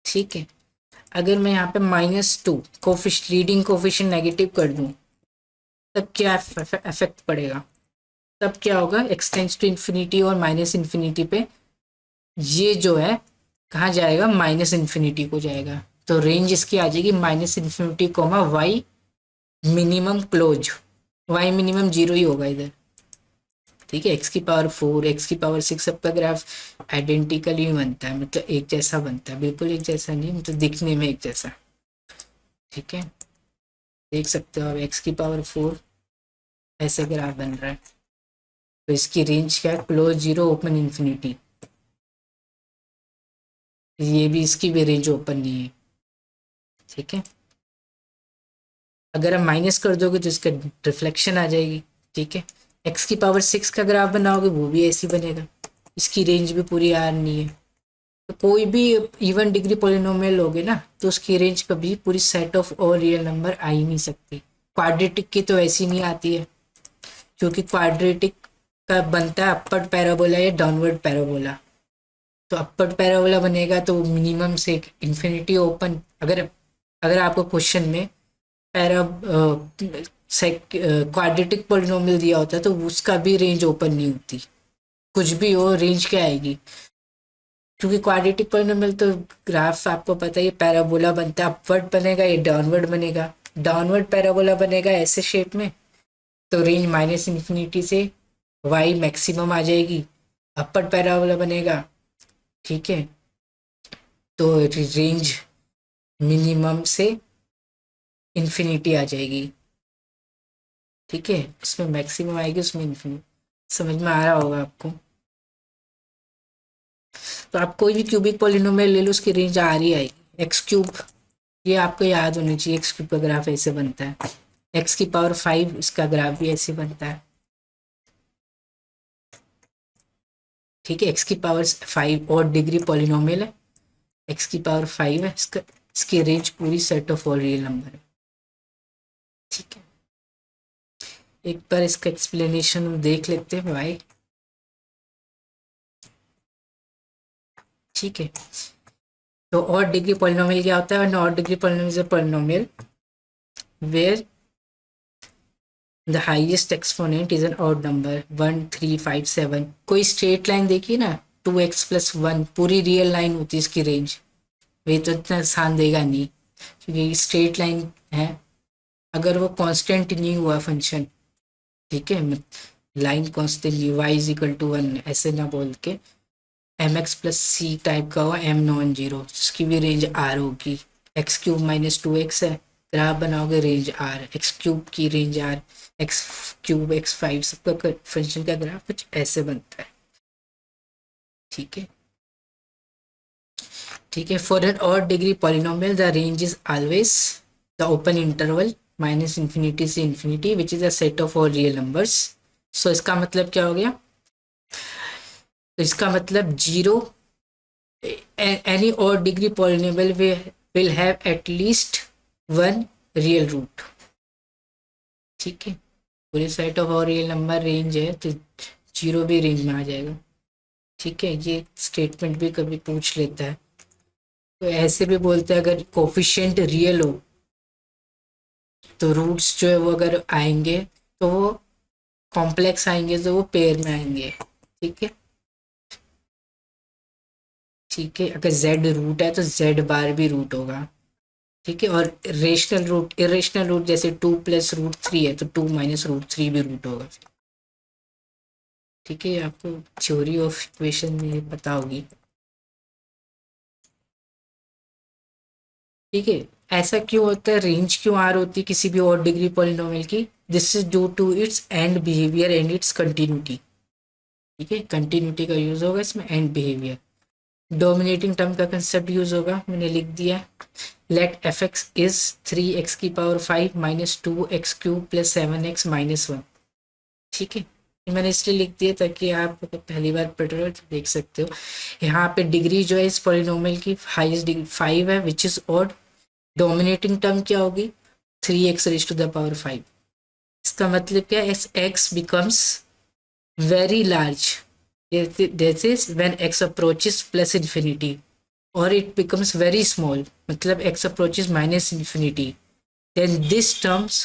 [SPEAKER 1] ठीक है, अगर मैं यहाँ पे -2 कोफिश लीडिंग कोफिशिएंट नेगेटिव कर दूं, तब क्या इफेक्ट पड़ेगा, तब क्या होगा, x टेंस टू इन्फिनिटी और माइनस इन्फिनिटी पे ये जो है कहाँ जाएगा, -इन्फिनिटी को जाएगा, तो रेंज इसकी आ जाएगी -infinity comma y minimum close, y minimum zero ही होगा इधर, ठीक है, x⁴, x⁴ सबका ग्राफ आइडेंटिकल ही बनता है, मतलब एक जैसा बनता है, बिल्कुल एक जैसा नहीं, मतलब दिखने में एक जैसा, ठीक है, देख सकते हो अब x⁴ ऐसे ग्राफ बन रहा है, तो इसकी रेंज क्या है, क्लोज जीरो ओपन इन्फिनिटी, ये भी इसकी भी रेंज ओपन नहीं है, ठीक है, अगर आप माइनस कर दोगे तो इसका रिफ्लेक्शन आ जाएगी, ठीक है, x⁴ का ग्राफ बनाओगे वो भी ऐसी बनेगा, इसकी रेंज भी पूरी आ नहीं है, तो कोई भी इवन डिग्री पॉलिनोमियल लोगे ना, तो उसकी रेंज कभी पूरी set of all real number आ ही नहीं सकती, क्वाड्रेटिक की तो ऐसी नहीं आती है, क्योंकि क्वाड्रेटिक का बनता है अपर पैराबोला या डाउनवर्ड पैराबोला, तो अपर पैराबोला बनेगा तो मिनिमम से इन्फिनिटी ओपन, अगर अगर आपको क्वेश्चन में पैरा क्वाड्रेटिक पॉलिनोमियल दिया होता है तो उसका भी रेंज ओपन नहीं होती, कुछ भी हो रेंज क्या आएगी, क्योंकि क्वाड्रेटिक पॉलिनोमियल तो ग्राफ आपको पता है, पैराबोला बनता है, अपवर्ड बनेगा या डाउनवर्ड बनेगा, डाउनवर्ड पैराबोला बनेगा ऐसे शेप में, तो रेंज -इन्फिनिटी से y मैक्सिमम आ जाएगी, अपर पैराबोला बनेगा, ठीक है, तो रेंज मिनिमम से इन्फिनिटी आ जाएगी, ठीक है, इसमें मैक्सिमम आएगी, उसमें इन्फिनिट। समझ में आ रहा होगा आपको। तो आप कोई भी क्यूबिक पॉलिनोमियल ले लो, उसकी रेंज आ रही आएगी। एक्स क्यूब, ये आपको याद होनी चाहिए, एक्स क्यूब का ग्राफ ऐसे बनता है। एक्स की पावर 5, इसका ग्राफ भी ऐसे बनता है। ठीक है, एक्स की पावर 5 और डिग्री पॉलिनोमियल है, एक्स की पावर 5 है, इसका इसकी रेंज पूरी set of all real number है। ठीक है, एक बार इसका एक्सप्लेनेशन देख लेते हैं भाई। ठीक है, तो और डिग्री पॉलिनोमियल क्या होता है? और degree polynomial is a polynomial where the highest exponent is an odd number 1 3 5 7। कोई स्ट्रेट लाइन देखिए ना, 2x+1 पूरी रियल लाइन होती है इसकी रेंज। वे तो इतना आसान देगा नहीं, क्योंकि स्ट्रेट लाइन है। अगर वो कांस्टेंट नहीं हुआ फंक्शन, ठीक है, line constant y is equal to 1 ऐसे ना बोल के, mx+c टाइप का हुआ, m नॉन जीरो, इसकी भी रेंज r होगी। x³ - 2x है, ग्राफ बनाओगे रेंज r, x³ की रेंज r, x³ x5 सबका फंक्शन का ग्राफ कुछ ऐसे बनता है। ठीक है, ठीक है, for an odd degree polynomial the range is always the open interval -∞ से infinity which is a set of all real numbers. So इसका मतलब क्या हो गया? तो इसका मतलब zero, any odd degree polynomial will have at least one real root। ठीक है, पूरे सेट ऑफ और रियल नंबर रेंज है, तो जीरो भी रेंज में आ जाएगा। ठीक है, ये स्टेटमेंट भी कभी पूछ लेता है। तो ऐसे भी बोलते हैं अगर कोफिशिएंट रियल हो तो रूट्स जो है वो अगर आएंगे तो वो कॉम्प्लेक्स आएंगे, तो वो पेयर में आएंगे। ठीक है, ठीक है, अगर जेड रूट है तो जेड बार भी रूट होगा। ठीक है, और रेशनल रूट, इरेशनल रूट जैसे 2+√3 है तो 2 - √3 भी रूट होगा। ठीक है, आपको थ्योरी ऑफ इक्वेशन में पता होगी। ठीक है, ऐसा क्यों होता है, रेंज क्यों आर होती है किसी भी और डिग्री पॉलिनोमियल की? This is due to its end behaviour and its continuity. ठीक है, कंटिन्यूटी का यूज होगा इसमें, एंड बिहेवियर। डोमिनेटिंग टर्म का कंसेप्ट यूज होगा, मैंने लिख दिया। Let f x is 3x⁵ -2x³ + 7x - 1। ठीक है, ये मैंने इसलिए लिख दिया ताकि आप पहली बार पढ़ रहे हो तो देख सकते हो। यहाँ पे डिग्री जो है इस पॉलिनोमियल की हाईएस्ट डिग्री 5 है which is odd. Dominating term क्या होगी? 3x⁵ इसका मतलब क्या है? x becomes very large, this is when x approaches +∞, or it becomes very small, मतलब x approaches -∞, then this terms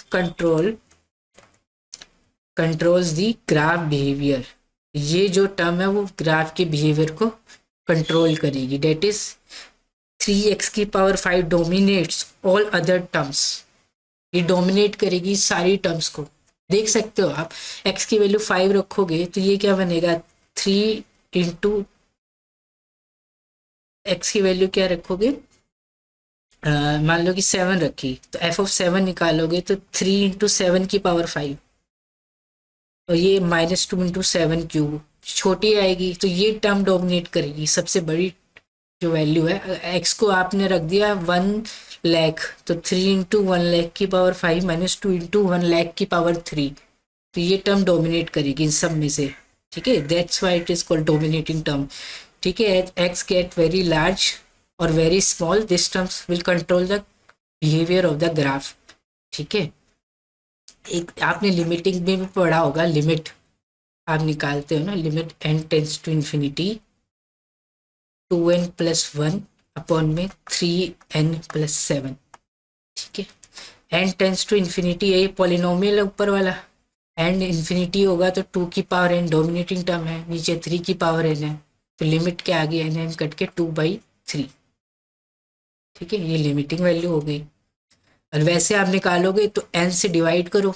[SPEAKER 1] controls the graph behavior। ये जो टर्म है वो ग्राफ के बिहेवियर को कंट्रोल करेगी। That is 3x⁵ dominates all other terms, ये डोमिनेट करेगी सारी टर्म्स को। देख सकते हो आप, x की वैल्यू 5 रखोगे तो ये क्या बनेगा? 3 इंटू एक्स की वैल्यू क्या रखोगे, मान लो कि 7 रखी, तो f(7) निकालोगे तो 3 इंटू 7 की पावर 5, और ये -2 इंटू 7³ छोटी आएगी, तो ये टर्म डोमिनेट करेगी सबसे बड़ी जो वैल्यू है। एक्स को आपने रख दिया 1 लाख, तो 3 इंटू 1 लाख की पावर 5 -2 इंटू 1 लाख की पावर 3, तो ये टर्म डोमिनेट करेगी इन सब में से। ठीक है, that's why it is called dominating term. ठीक है, एक्स गेट वेरी लार्ज और very small, this terms will control the behaviour of the graph. ठीक है, एक आपने लिमिटिंग में भी पढ़ा होगा, लिमिट आप निकालते हो ना, limit n tends to infinity 2n+1 upon में 3n+7। ठीक है, n टेंस टू इन्फिनिटी है, ये पॉलिनोमियल है ऊपर वाला, n इन्फिनिटी होगा तो 2 की पावर n डोमिनेटिंग टर्म है, नीचे 3 की पावर n है, तो लिमिट क्या आ गई? n कट के 2/3। ठीक है, ये लिमिटिंग वैल्यू हो गई। और वैसे आप निकालोगे तो n से डिवाइड करो।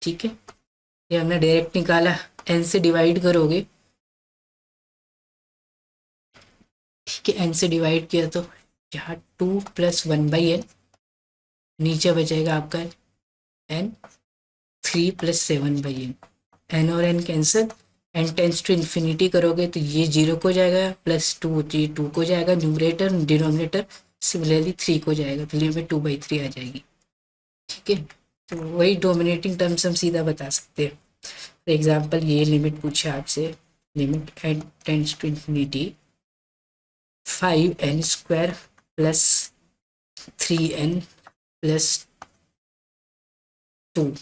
[SPEAKER 1] ठीक है, ये हमने डायरेक्ट निकाला, n से डिवाइड करोगे। ठीक है, n से डिवाइड किया तो यहाँ 2 + 1/n, नीचे बचेगा आपका n 3 प्लस 7/n, n और n cancel, n tends to infinity करोगे तो ये 0 को जाएगा, प्लस 2 ये 2 को जाएगा, न्यूमरेटर डिनोमिनेटर सिमिलरली 3 को जाएगा, तो लिमिट 2/3 आ जाएगी। ठीक है, तो वही डोमिनेटिंग टर्म्स हम सीधा बता सकते हैं। फॉर एग्जाम्पल ये लिमिट पूछे आपसे, limit n tends to infinity 5n² plus 3n plus 2,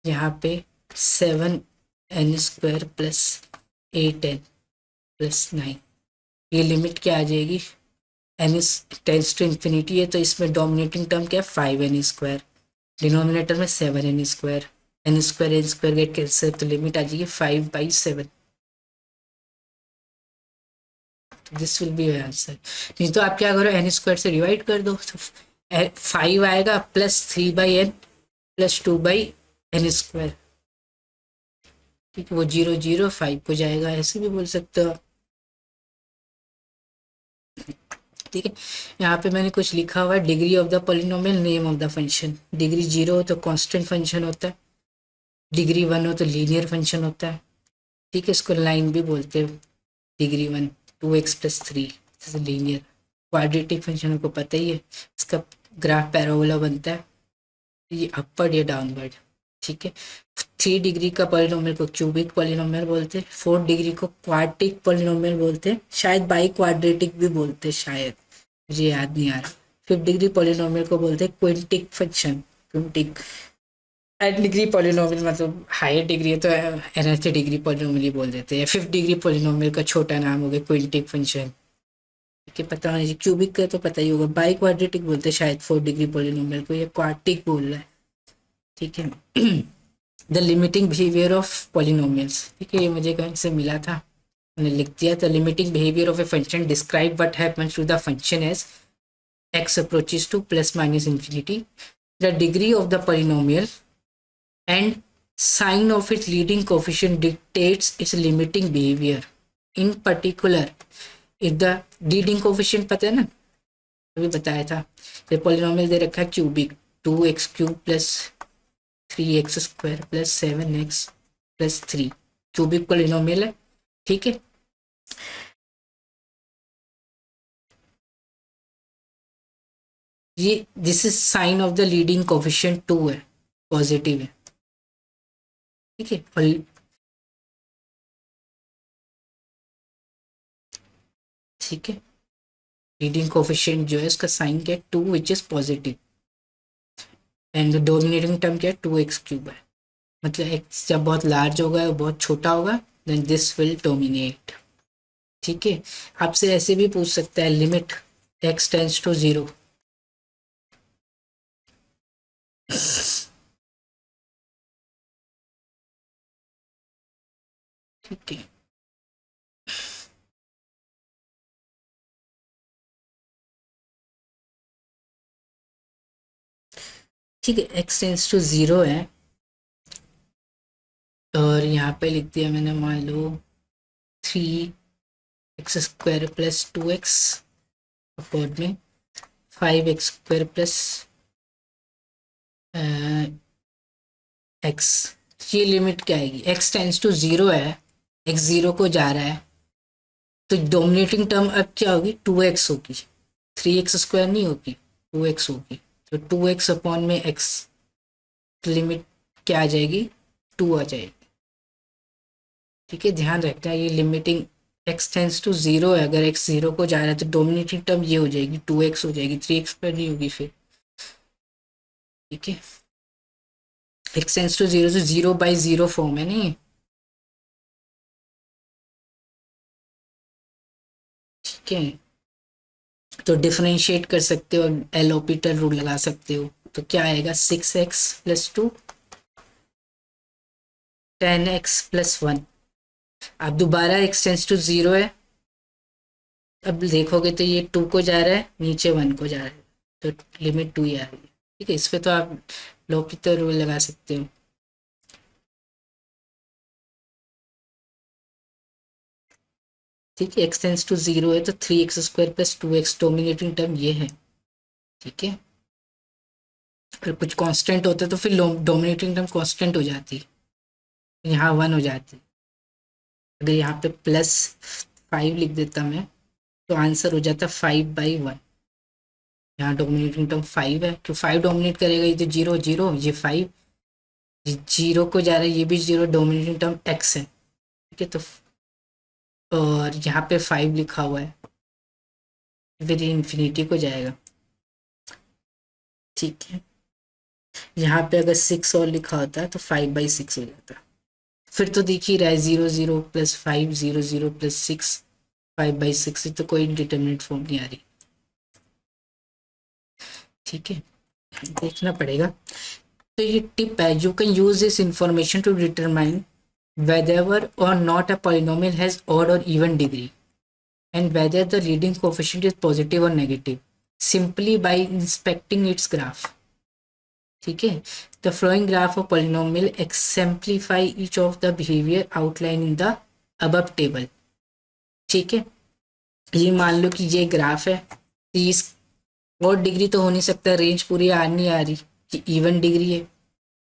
[SPEAKER 1] यहाँ पे 7n² प्लस 8n प्लस 9, ये लिमिट क्या आ जाएगी, n टेंस टू इन्फिनिटी है तो इसमें डोमिनेटिंग टर्म क्या है 5n², डिनोमिनेटर में 7n², n² गेट कैंसिल, तो लिमिट आ जाएगी 5/7। This will be answer. नहीं तो आप क्या करो, n² से डिवाइड कर दो, तो 5 आएगा प्लस 3/n प्लस 2/n²। ठीक है, वो 0 0 5 को जाएगा, ऐसे भी बोल सकते हो। ठीक है, यहाँ पे मैंने कुछ लिखा हुआ है, degree of the polynomial, name of the function. Degree 0 हो तो कांस्टेंट फंक्शन होता है, डिग्री 1 हो तो लीनियर फंक्शन होता है। ठीक है, इसको लाइन भी बोलते हैं, डिग्री 1 2x + 3 जैसे लीनियर। क्वाड्रेटिक फंक्शन को पता ही है, इसका ग्राफ पैराबोला बनता है, ये अपवर्ड या डाउनवर्ड। ठीक है, 3 डिग्री का पॉलिनोमियल को क्यूबिक पॉलिनोमियल बोलते हैं, 4 डिग्री को क्वाड्रेटिक पॉलिनोमियल बोलते हैं, शायद बाई क्वाड्रेटिक भी बोलते हैं, शायद मुझे याद नहीं आ रहा। 5 डिग्री पॉलिनोमियल को बोलते हैं क्विंटिक फंक्शन, क्विंटिक। 8 डिग्री पॉलिनोमियल मतलब हायर डिग्री है तो nth डिग्री पॉलिनोमियल ही बोल देते हैं। 5 डिग्री पॉलिनोमियल का छोटा नाम हो गया क्विंटिक फंक्शन। ठीक है, पता नहीं, क्यूबिक का तो पता ही होगा, बाई क्वाड्रेटिक बोलते हैं शायद 4 डिग्री पॉलिनोमियल को, ये क्वाड्रेटिक बोल रहा है। ठीक है, the limiting behaviour of polynomials. ठीक है, ये मुझे कहीं से मिला था, मैंने लिख दिया था। Limiting behaviour of a function describe what happens to the function as x approaches to ±infinity, the degree of the polynomial and sign of its leading coefficient dictates its limiting behavior. In particular, if the leading coefficient पता है ना, अभी बताया था, ये पॉलिनोमियल दे रखा है cubic 2x³ plus 3x² plus 7x plus 3, cubic polynomial है। ठीक है, ये this is sine of the leading coefficient 2 है, पॉजिटिव है। ठीक है, और ठीक है, लीडिंग कोफिशिएंट जो है उसका साइन क्या है 2 which is positive, and dominating term क्या है 2x³ है। मतलब x जब बहुत लार्ज होगा बहुत छोटा होगा देन दिस विल डोमिनेट। ठीक है, आपसे ऐसे भी पूछ सकता है, लिमिट x टेंस टू 0। ठीक है, ठीक है, x टेंस टू 0 है, और यहाँ पे लिख दिया मैंने, मान लो 3x² प्लस 2x अपॉन में 5x² प्लस x। ये लिमिट क्या आएगी, x टेंस टू 0 है, x 0 को जा रहा है, तो डोमिनेटिंग टर्म अब क्या होगी 2x होगी, 3x² नहीं होगी, 2x होगी, तो 2x अपॉन में x, लिमिट क्या आ जाएगी 2 आ जाएगी। ठीक है, ध्यान रखना है ये लिमिटिंग x टेंस टू 0 है, अगर x 0 को जा रहा है तो डोमिनेटिंग टर्म ये हो जाएगी 2x हो जाएगी, 3x² नहीं होगी फिर। ठीक है, x टेंस टू 0 से 0/0 फॉर्म है नहीं। ठीक है, तो डिफरेंशिएट कर सकते हो, एल ऑपिटल रूल लगा सकते हो, तो क्या आएगा 6x + 2 10x + 1। अब दोबारा x टेंस टू 0 है, अब देखोगे तो ये 2 को जा रहा है, नीचे 1 को जा रहा है, तो लिमिट 2 ही आ रही है। ठीक है, इस पर तो आप लॉपिटल रूल लगा सकते हो। ठीक है, x टेंस टू 0 है तो 3x² + 2x, डोमिनेटिंग टर्म ये है। ठीक है, अगर कुछ कांस्टेंट होता तो फिर डोमिनेटिंग टर्म कांस्टेंट हो जाती, यहाँ 1 हो जाती। अगर यहाँ पे +5 लिख देता मैं तो आंसर हो जाता 5/1। यहाँ डोमिनेटिंग टर्म 5 है, तो 5 डोमिनेट करेगा, ये तो 0 0, ये 5, ये 0 को जा रहा है, ये भी 0, डोमिनेटिंग टर्म x है, ठीक है। तो और यहाँ पे 5 लिखा हुआ है, फिर ये इन्फिनिटी को जाएगा, ठीक है। यहाँ पे अगर 6 और लिखा होता है तो 5/6 हो जाता। फिर तो दिख ही रहा है 0 0 + 5, 0 0 + 6, 5/6, तो कोई डिटरमिनेंट फॉर्म नहीं आ रही, ठीक है, देखना पड़ेगा। तो ये टिप है, you can use this information to determine whether or not a polynomial has odd or even degree and whether the leading coefficient is positive or negative simply by inspecting its graph, ठीक है। The flowing graph of polynomial exemplify each of the behavior outlined in the above table, ठीक है। ये मान लो कि ये ग्राफ है, 30 और डिग्री तो हो नहीं सकता, रेंज पूरी आ नहीं आ रही, कि इवन डिग्री है,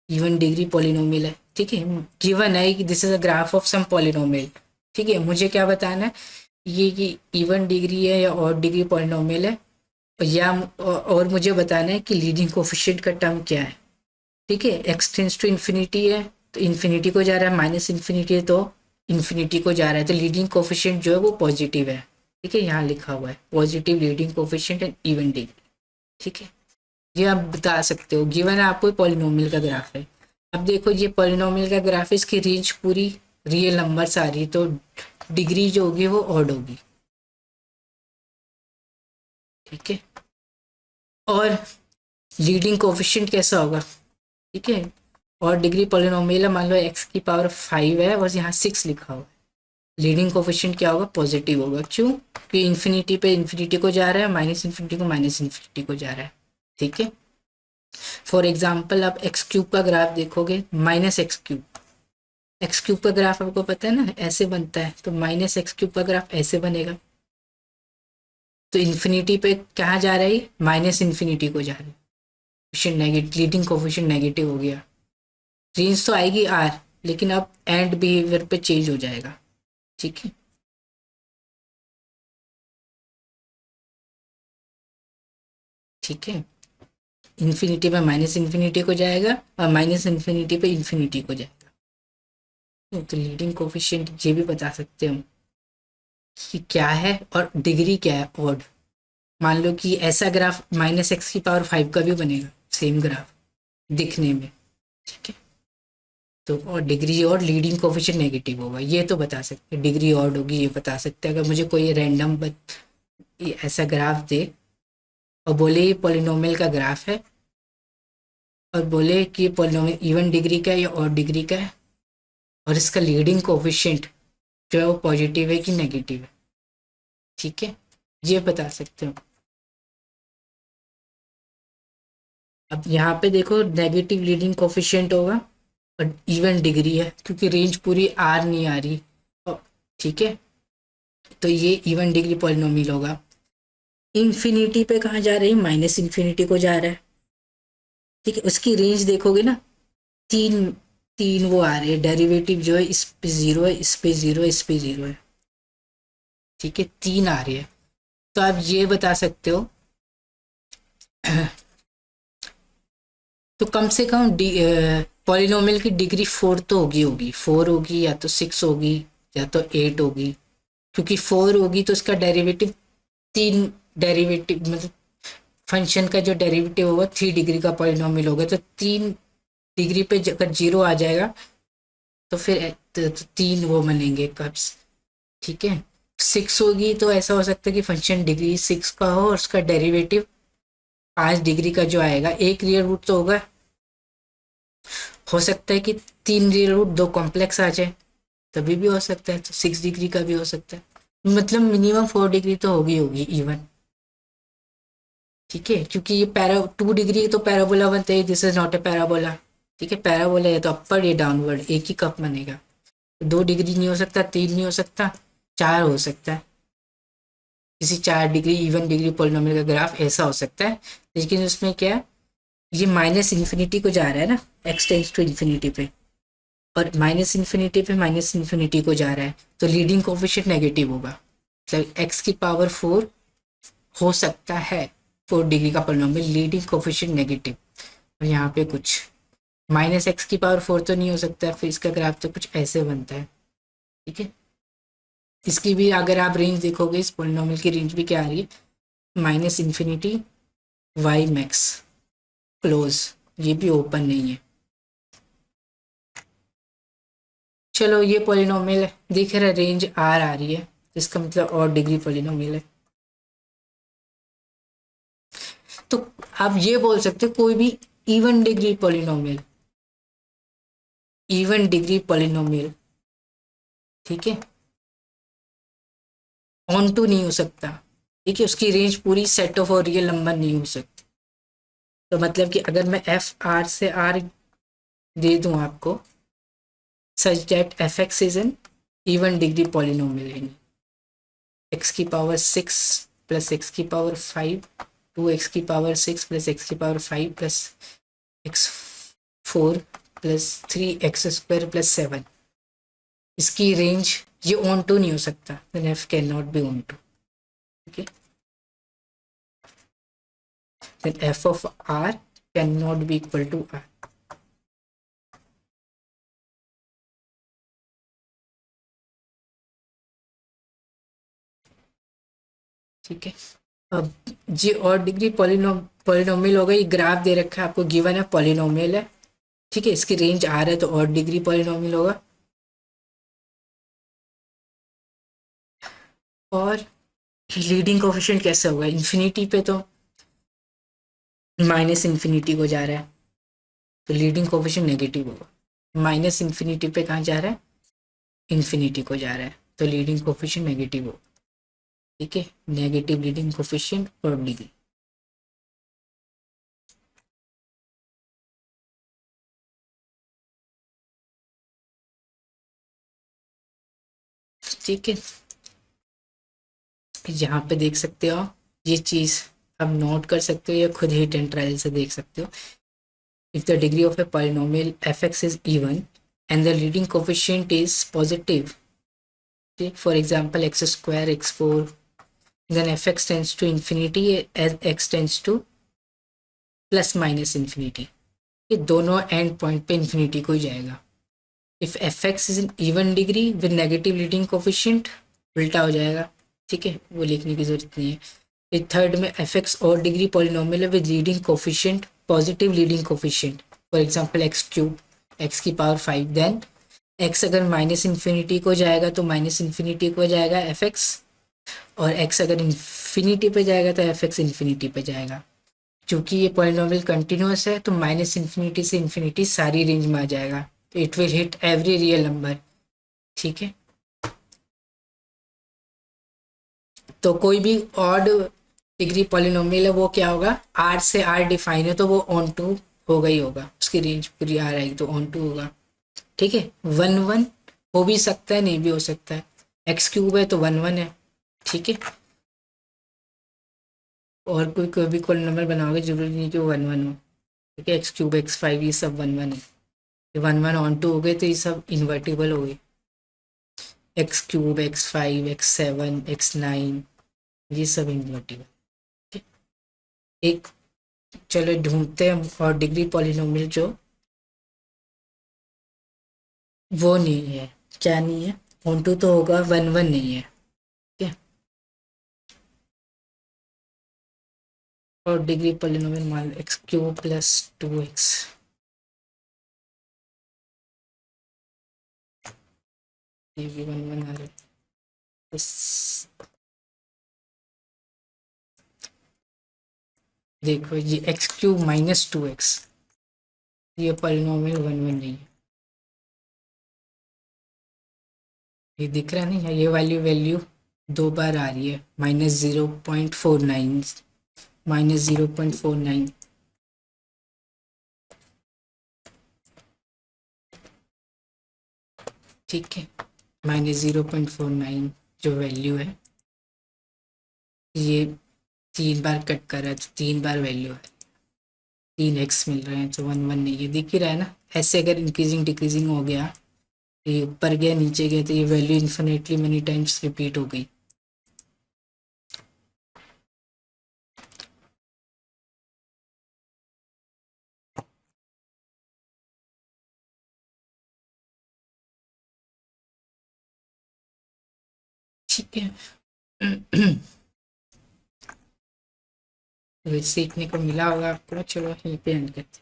[SPEAKER 1] इवन डिग्री पॉलिनोमियल है, ठीक है। गिवन है कि this is a graph of some polynomial, ठीक है। मुझे क्या बताना है, ये कि इवन डिग्री है या ऑड डिग्री पॉलिनोमियल है, और मुझे बताना है कि लीडिंग कोफिशिएंट का टर्म क्या है, ठीक है। एक्स टेंड्स टू इन्फिनिटी है तो इन्फिनिटी को जा रहा है, माइनस इन्फिनिटी है तो इन्फिनिटी को जा रहा है, तो लीडिंग कोफिशिएंट जो है वो पॉजिटिव है, ठीक है। यहाँ लिखा हुआ है positive leading coefficient and even degree, ठीक है। ये आप बता सकते हो, गिवन है आपको पॉलिनोमियल का ग्राफ है। अब देखो ये पॉलिनोमियल का ग्राफ है, इसकी रेंज पूरी रियल नंबर्स आ रही है, तो डिग्री जो होगी वो ऑड होगी, ठीक है। और लीडिंग कोफिशिएंट कैसा होगा, ठीक है। और डिग्री पॉलिनोमियल है, मान लो x⁵ है और यहाँ 6 लिखा हुआ है, लीडिंग कोफिशिएंट क्या होगा, पॉजिटिव होगा। क्यों, क्योंकि इन्फिनिटी पे इन्फिनिटी को जा रहा है, माइनस इन्फिनिटी को माइनस इन्फिनिटी को जा रहा है, ठीक है। फॉर एग्जाम्पल आप x³ का ग्राफ देखोगे, -x³, का ग्राफ आपको पता है ना, ऐसे बनता है, तो -x³ का ग्राफ ऐसे बनेगा। तो इन्फिनिटी पे कहाँ जा रहा है, माइनस इन्फिनिटी को जा रहा है, coefficient negative, leading coefficient negative हो गया। रेंज तो आएगी r, लेकिन अब एंड बिहेवियर पे चेंज हो जाएगा, ठीक है। ठीक है, इन्फिनिटी पे माइनस इन्फिनिटी को जाएगा और माइनस इन्फिनिटी पे इन्फिनिटी को जाएगा। तो लीडिंग कोफिशिएंट ये भी बता सकते हैं हम कि क्या है और डिग्री क्या है ऑड। मान लो कि ऐसा ग्राफ -x⁵ का भी बनेगा, सेम ग्राफ दिखने में, ठीक है। तो और डिग्री और लीडिंग कोफिशिएंट नेगेटिव होगा, ये तो बता सकते हैं, डिग्री ऑड होगी ये बता सकते हैं। अगर मुझे कोई रैंडम ऐसा ग्राफ दे और बोले ये पॉलिनोमियल का ग्राफ है, और बोले कि पॉलिनोमियल इवन डिग्री का है या ऑड डिग्री का है, और इसका लीडिंग कोफिशिएंट जो है वो पॉजिटिव है कि नेगेटिव है, ठीक है, ये बता सकते हो। अब यहाँ पे देखो नेगेटिव लीडिंग कोफिशिएंट होगा और इवन डिग्री है, क्योंकि रेंज पूरी आर नहीं आ रही, ठीक है। तो ये इवन डिग्री पॉलिनोमियल होगा। इन्फिनिटी पे कहाँ जा रही है, माइनस इन्फिनिटी को जा रहा है, ठीक है। उसकी रेंज देखोगे ना, तीन तीन वो आ रहे हैं, डेरिवेटिव जो है इस पे 0 है, इस पे 0 है, इस पे 0 है, ठीक है, 3 आ रही है। तो आप ये बता सकते हो तो कम से कम पॉलिनोमियल की डिग्री 4 तो होगी 4 होगी, या तो 6 होगी, या तो 8 होगी, क्योंकि 4 होगी तो उसका डेरिवेटिव 3 डेरिवेटिव, मतलब फंक्शन का जो डेरिवेटिव होगा 3 डिग्री का पॉलिनोमियल होगा, तो 3 डिग्री पे अगर 0 आ जाएगा तो फिर तो 3 वो बनेंगे कर्व्स, ठीक है। 6 होगी तो ऐसा हो सकता है कि फंक्शन डिग्री 6 का हो और उसका डेरिवेटिव 5 डिग्री का जो आएगा, एक रियल रूट तो होगा, हो सकता है कि 3 रियल रूट 2 कॉम्प्लेक्स आ जाए, तभी भी हो सकता है, तो 6 डिग्री का भी हो सकता है, मतलब मिनिमम 4 डिग्री तो होगी इवन, ठीक है। क्योंकि ये 2 डिग्री तो पैराबोला बनते हैं, this is not a parabola, ठीक है। पैराबोला है तो अपर या डाउनवर्ड एक ही कप बनेगा, 2 डिग्री नहीं हो सकता, 3 नहीं हो सकता, 4 हो सकता है। किसी 4 डिग्री इवन डिग्री पॉलिनोमियल का ग्राफ ऐसा हो सकता है, लेकिन उसमें क्या है, ये माइनस इन्फिनिटी को जा रहा है ना, एक्स टेंस टू इन्फिनिटी पे, और माइनस इन्फिनिटी पे माइनस इन्फिनिटी को जा रहा है, तो लीडिंग कोफिशिएंट नेगेटिव होगा। मतलब एक्स की पावर 4 हो सकता है 4 डिग्री का पॉलिनोमियल, लीडिंग कोफिशिएंट नेगेटिव। और यहाँ पे कुछ माइनस एक्स की पावर 4 तो नहीं हो सकता है, फिर इसका ग्राफ तो कुछ ऐसे बनता है। ठीक है, इसकी भी अगर आप रेंज देखोगे, इस पॉलिनोमियल की रेंज भी क्या आ रही है, minus infinity Y max close, ये भी ओपन नहीं है। चलो ये पॉलिनोमियल है, दिख रहा है रेंज आर आ रही है, इसका मतलब और डिग्री पॉलिनोमियल है। तो आप ये बोल सकते हो कोई भी even degree polynomial, even degree polynomial, ठीक है, ऑन टू नहीं हो सकता। ठीक है, उसकी रेंज पूरी सेट ऑफ और रियल नंबर नहीं हो सकती। तो मतलब कि अगर मैं एफ आर से आर दे दूं आपको, such that F x is an even degree polynomial, x की पावर 6 प्लस एक्स की पावर 5, 2x की पावर 6 प्लस एक्स की power 5 plus x 4 plus 3x square plus 7, इसकी रेंज ये ऑन टू नहीं हो सकता, then F can not be onto. Okay, then F of R can not be equal to R. ठीक है, अब ये और डिग्री पॉलिनोमियल होगा, ये ग्राफ दे रखा है आपको, गिवन है पॉलिनोमियल है। ठीक है, इसकी रेंज आ रहा है तो और डिग्री पॉलिनोमियल होगा। और लीडिंग कोफिशिएंट कैसे होगा, इन्फिनिटी पे तो माइनस इन्फिनिटी को जा रहा है, तो लीडिंग कोफिशिएंट नेगेटिव होगा। माइनस इन्फिनिटी पे कहाँ जा रहा है, इन्फिनिटी को जा रहा है, तो लीडिंग कोफिशिएंट नेगेटिव होगा। ठीक है, नेगेटिव लीडिंग कोफिशिएंट और डिग्री। ठीक है, यहाँ पे देख सकते हो आप, ये चीज़ आप नोट कर सकते हो या खुद ही टेन ट्रायल से देख सकते हो। If the degree of a polynomial F x is even and the leading coefficient is positive, for example x square x4, then fx tends to infinity as x tends to plus minus infinity, ये दोनों एंड पॉइंट पे इन्फिनिटी को ही जाएगा। If F x is in even degree with negative leading coefficient, उल्टा हो जाएगा। ठीक है, वो लिखने की जरूरत नहीं है। फिर थर्ड में एफ एक्स और डिग्री पॉलिनोमियल है with leading coefficient, positive leading coefficient, for example x cube, x की पावर 5, देन एक्स अगर माइनस इन्फिनिटी को जाएगा तो माइनस इन्फिनिटी को जाएगा एफ एक्स, और एक्स अगर इन्फिनिटी पे जाएगा तो एफ एक्स इन्फिनिटी पे जाएगा। क्योंकि ये पॉलिनोमियल कंटिन्यूस है तो माइनस इन्फिनिटी से इन्फिनिटी सारी रेंज में आ जाएगा, तो it will hit every real number. ठीक है, तो कोई भी ऑड डिग्री पॉलिनोमियल है वो क्या होगा, आर से आर डिफाइन है तो वो ऑन टू होगा ही होगा, उसकी रेंज पूरी आ आएगी तो ऑन टू होगा। ठीक है, 1 1 हो भी सकता है, नहीं भी हो सकता है, एक्स क्यूब है तो 1 1 है। ठीक है, और कोई भी कोई नंबर बनाओगे जरूरी नहीं कि वो 1 1 हो। ठीक है, एक्स क्यूब x5 ये सब 1 1 है, ये 1 1 ऑन टू हो गए तो ये सब इन्वर्टिबल हो गए, x cube x5 x7 x9 ये सब इन्वर्टिबल। ठीक, एक चलो ढूंढते हैं और डिग्री पॉलिनोमियल जो वो नहीं है, क्या नहीं है, ऑन टू तो होगा, 1 1 नहीं है। ठीक है, और डिग्री पॉलिनोमियल मान लो एक्स क्यूब प्लस 2x, ये भी 1 1 आ रहा है। देखो ये एक्स क्यूब माइनस 2x, ये पॉलिनोमियल 1 1 नहीं है, ये दिख रहा नहीं है, ये वाली वैल्यू दो बार आ रही है, -0.49, -0.49। ठीक है, -0.49 जो वैल्यू है, ये 3 बार कट कर रहा है तो 3 बार वैल्यू है। 3x मिल रहे हैं, तो 1 1 नहीं, ये दिख ही रहा है ना। ऐसे अगर इंक्रीजिंग डिक्रीजिंग हो गया, तो ये ऊपर गया नीचे गया, तो ये value infinitely many times repeat हो गई। ठीक है। तो सीखने को मिला होगा आपको, चलो यहीं पे एंड करते हैं।